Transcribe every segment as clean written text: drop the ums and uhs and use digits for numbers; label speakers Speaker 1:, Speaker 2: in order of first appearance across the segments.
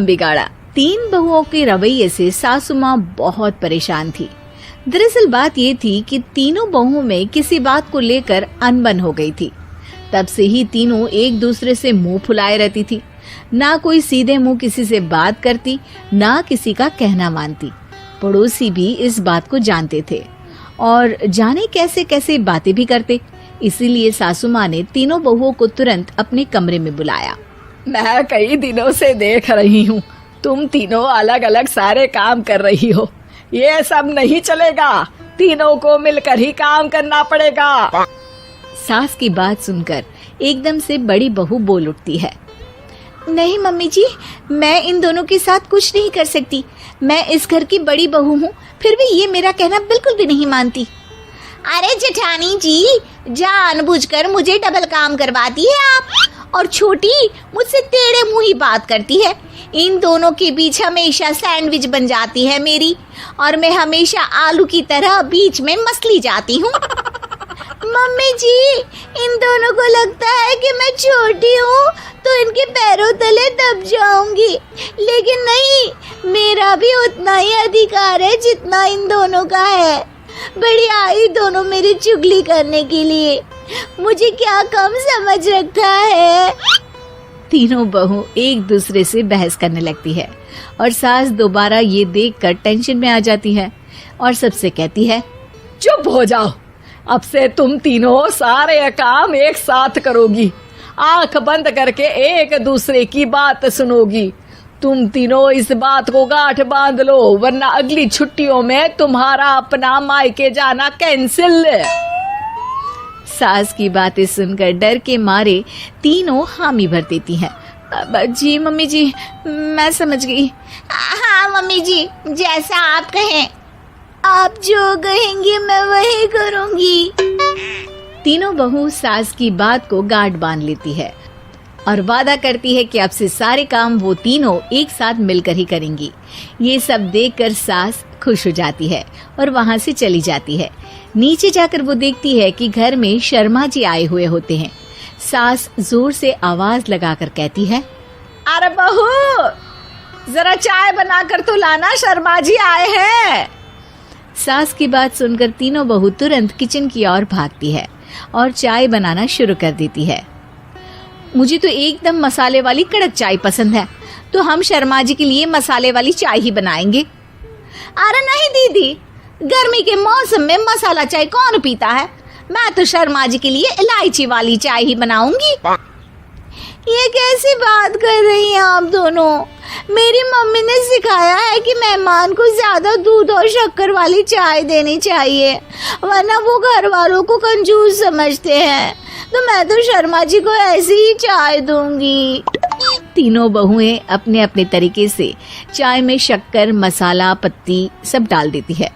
Speaker 1: बिगाड़ा। 3 बहुओं के रवैये से सासू माँ बहुत परेशान थी। दरअसल बात ये थी कि तीनों बहुओं में किसी बात को लेकर अनबन हो गई थी। तब से ही तीनों एक दूसरे से मुंह फुलाए रहती थी। ना कोई सीधे मुंह किसी से बात करती, ना किसी का कहना मानती। पड़ोसी भी इस बात को जानते थे और जाने कैसे कैसे बातें भी करते। इसीलिए सासू माँ ने तीनों बहुओं को तुरंत अपने कमरे में बुलाया।
Speaker 2: मैं कई दिनों से देख रही हूँ, तुम तीनों अलग अलग सारे काम कर रही हो। ये सब नहीं चलेगा, तीनों को मिलकर ही काम करना पड़ेगा।
Speaker 1: सास की बात सुनकर एकदम से बड़ी बहू बोल उठती है। नहीं मम्मी जी, मैं इन दोनों के साथ कुछ नहीं कर सकती। मैं इस घर की बड़ी बहू हूँ, फिर भी ये मेरा कहना बिल्कुल भी नहीं मानती।
Speaker 3: अरे जेठानी जी, जानबूझकर मुझे डबल काम करवाती है आप। और छोटी मुझसे टेढ़े मुंह ही बात करती है। इन दोनों के बीच हमेशा सैंडविच बन जाती है मेरी, और मैं हमेशा आलू की तरह बीच में मसली जाती हूँ। मम्मी जी, इन दोनों को लगता है कि मैं छोटी हूँ तो इनके पैरों तले दब जाऊंगी, लेकिन नहीं, मेरा भी उतना ही अधिकार है जितना इन दोनों का है। बड़ी आई दोनों मेरी चुगली करने के लिए, मुझे क्या कम समझ रखा है।
Speaker 1: तीनों बहू एक दूसरे से बहस करने लगती है और सास दोबारा ये देखकर टेंशन में आ जाती है और सबसे कहती है,
Speaker 2: चुप हो जाओ, अब से तुम तीनों सारे काम एक साथ करोगी। आंख बंद करके एक दूसरे की बात सुनोगी। तुम तीनों इस बात को गांठ बांध लो, वरना अगली छुट्टियों में तुम्हारा अपना मायके जाना कैंसिल।
Speaker 1: सास की बातें सुनकर डर के मारे तीनों हामी भर देती हैं। जी मम्मी जी, मैं समझ गई।
Speaker 3: हाँ मम्मी जी, जैसा आप कहें। आप जो कहेंगी मैं वही करूंगी।
Speaker 1: तीनों बहू सास की बात को गांठ बांध लेती है और वादा करती है कि अब से सारे काम वो तीनों एक साथ मिलकर ही करेंगी। ये सब देखकर सास खुश हो जाती है और वहाँ से चली जाती है। नीचे जाकर वो देखती है कि घर में शर्मा जी आए हुए होते हैं। सास जोर से आवाज लगाकर कहती है,
Speaker 2: अरे बहू, जरा चाय बनाकर तो लाना, शर्मा जी आए हैं।
Speaker 1: सास की बात सुनकर तीनों बहू तुरंत किचन की ओर भागती है और चाय बनाना शुरू कर देती है। मुझे तो एकदम मसाले वाली कड़क चाय पसंद है, तो हम शर्मा जी के लिए मसाले वाली चाय ही बनाएंगे।
Speaker 3: अरे नहीं दीदी, गर्मी के मौसम में मसाला चाय कौन पीता है? मैं तो शर्मा जी के लिए इलायची वाली चाय ही बनाऊंगी। ये कैसी बात कर रही हैं आप दोनों? मेरी मम्मी ने सिखाया है कि मेहमान को ज्यादा दूध और शक्कर वाली चाय देनी चाहिए, वरना वो घर वालों को कंजूस समझते हैं। तो मैं तो शर्मा जी को ऐसी ही चाय दूंगी।
Speaker 1: तीनों बहुएं अपने अपने तरीके से चाय में शक्कर, मसाला, पत्ती सब डाल देती है।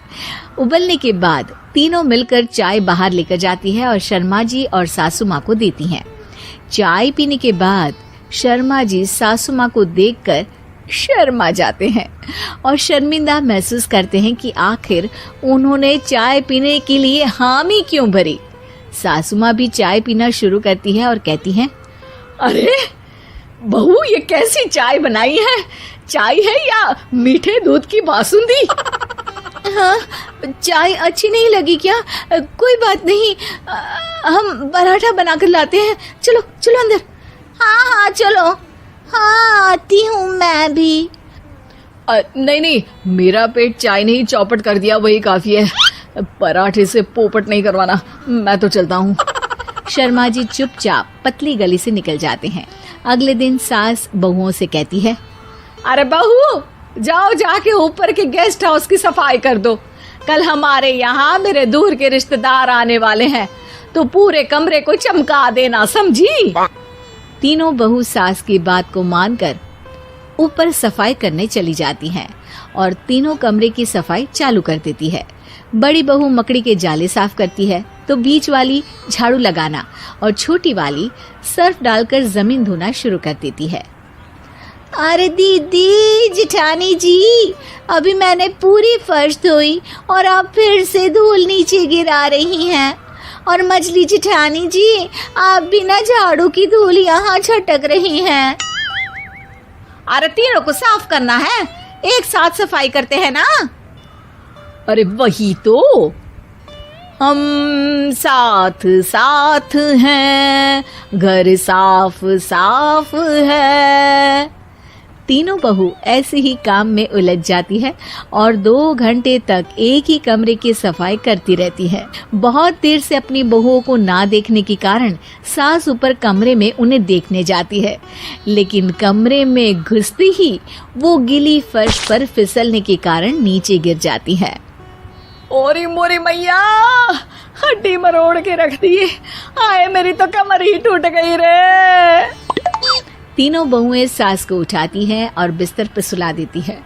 Speaker 1: उबलने के बाद तीनों मिलकर चाय बाहर लेकर जाती है और शर्मा जी और सासू माँ को देती हैं। चाय पीने के बाद शर्मा जी सासू माँ को देखकर शर्मा जाते हैं और शर्मिंदा महसूस करते हैं कि आखिर उन्होंने चाय पीने के लिए हामी क्यों भरी। सासू माँ भी चाय पीना शुरू करती है और कहती हैं,
Speaker 2: अरे बहू, ये कैसी चाय बनाई है? चाय है या मीठे दूध की बासुंदी?
Speaker 1: हाँ, चाय अच्छी नहीं लगी क्या? कोई बात नहीं, हम पराठा बनाकर लाते हैं। चलो चलो अंदर।
Speaker 3: हाँ हाँ चलो, हाँ आती हूँ मैं भी।
Speaker 2: नहीं नहीं, मेरा पेट चाय ने ही चौपट कर दिया, वही काफी है। पराठे से पोपट नहीं करवाना, मैं तो चलता हूँ।
Speaker 1: शर्मा जी चुपचाप पतली गली से निकल जाते हैं। अगले दिन सास बहुओं से कहती है,
Speaker 2: अरे बहू, जाओ जाके ऊपर के गेस्ट हाउस की सफाई कर दो। कल हमारे यहाँ मेरे दूर के रिश्तेदार आने वाले हैं, तो पूरे कमरे को चमका देना, समझी?
Speaker 1: तीनों बहू सास की बात को मानकर ऊपर सफाई करने चली जाती हैं और तीनों कमरे की सफाई चालू कर देती है। बड़ी बहू मकड़ी के जाले साफ करती है, तो बीच वाली झाड़ू लगाना और छोटी वाली सर्फ डालकर जमीन धोना शुरू कर देती है।
Speaker 3: अरे दीदी, जेठानी जी, अभी मैंने पूरी फर्श धोई और आप फिर से धूल नीचे गिरा रही हैं। और मछली जेठानी जी, आप बिना झाड़ू की धूल यहाँ छटक रही हैं। अरे तीनों को साफ करना है, एक साथ सफाई करते हैं ना।
Speaker 2: अरे वही तो, हम साथ साथ हैं, घर साफ साफ है।
Speaker 1: तीनों बहू ऐसे ही काम में उलझ जाती है और 2 घंटे तक एक ही कमरे की सफाई करती रहती है। बहुत देर से अपनी बहुओं को ना देखने के कारण सास ऊपर कमरे में उन्हें देखने जाती है, लेकिन कमरे में घुसते ही वो गीली फर्श पर फिसलने के कारण नीचे गिर जाती है।
Speaker 2: ओरी मोरी मैया, हड्डी मरोड़ के रख दी। आए मेरी तो कमर ही टूट गई रे।
Speaker 1: तीनों बहुएं सास को उठाती हैं और बिस्तर पर सुला देती है।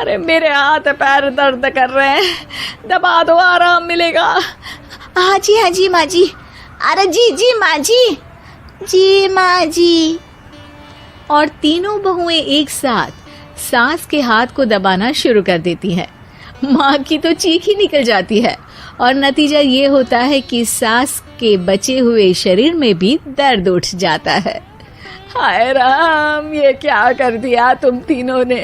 Speaker 2: अरे मेरे हाथ पैर दर्द कर रहे हैं, दबा दो, आराम मिलेगा।
Speaker 3: हाँ जी माँ जी। अरे जी माँ जी, जी माँ जी।
Speaker 1: और तीनों बहुएं एक साथ सास के हाथ को दबाना शुरू कर देती हैं। माँ की तो चीख ही निकल जाती है और नतीजा ये होता है कि सास के बचे हुए शरीर में भी दर्द उठ जाता है।
Speaker 2: हाय राम, ये क्या कर दिया तुम तीनों ने।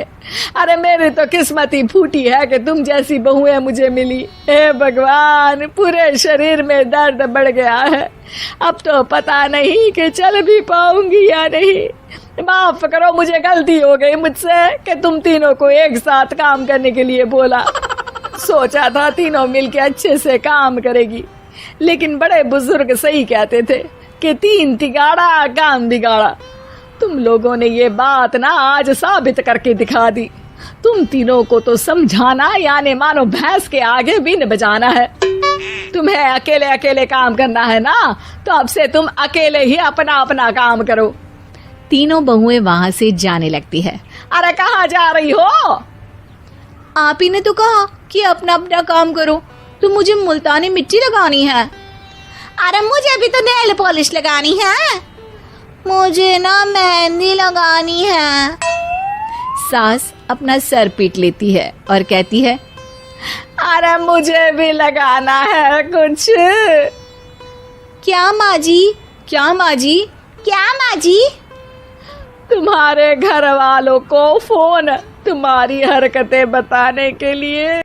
Speaker 2: अरे मेरी तो किस्मत ही फूटी है कि तुम जैसी बहुएं मुझे मिली। हे भगवान, पूरे शरीर में दर्द बढ़ गया है। अब तो पता नहीं कि चल भी पाऊंगी या नहीं। माफ करो, मुझे गलती हो गई मुझसे कि तुम तीनों को एक साथ काम करने के लिए बोला। सोचा था तीनों मिलके अच्छे से काम करेगी, लेकिन बड़े बुजुर्ग सही कहते थे कि 3 तिगाड़ा काम बिगाड़ा। तुम लोगों ने ये बात ना आज साबित करके दिखा दी। तुम तीनों को तो समझाना यानी मानो भैंस के आगे भी न बजाना है। तुम्हें अकेले अकेले काम करना है ना, तो अब से तुम अकेले ही अपना अपना काम करो।
Speaker 1: तीनों बहुएं वहां से जाने लगती है।
Speaker 2: अरे कहाँ जा रही हो?
Speaker 3: आप ही ने तो कहा कि अपना अपना काम करो, तो मुझे मुल्तानी मिट्टी लगानी है। अरे मुझे भी तो नेल पॉलिश लगानी है, मुझे ना मेहंदी लगानी है।
Speaker 1: सास अपना सर पीट लेती है और कहती है,
Speaker 2: अरे मुझे भी लगाना है कुछ।
Speaker 3: क्या माँ जी?
Speaker 1: क्या माँ जी?
Speaker 3: क्या माँ जी?
Speaker 2: तुम्हारे घर वालों को फोन तुम्हारी हरकतें बताने के लिए।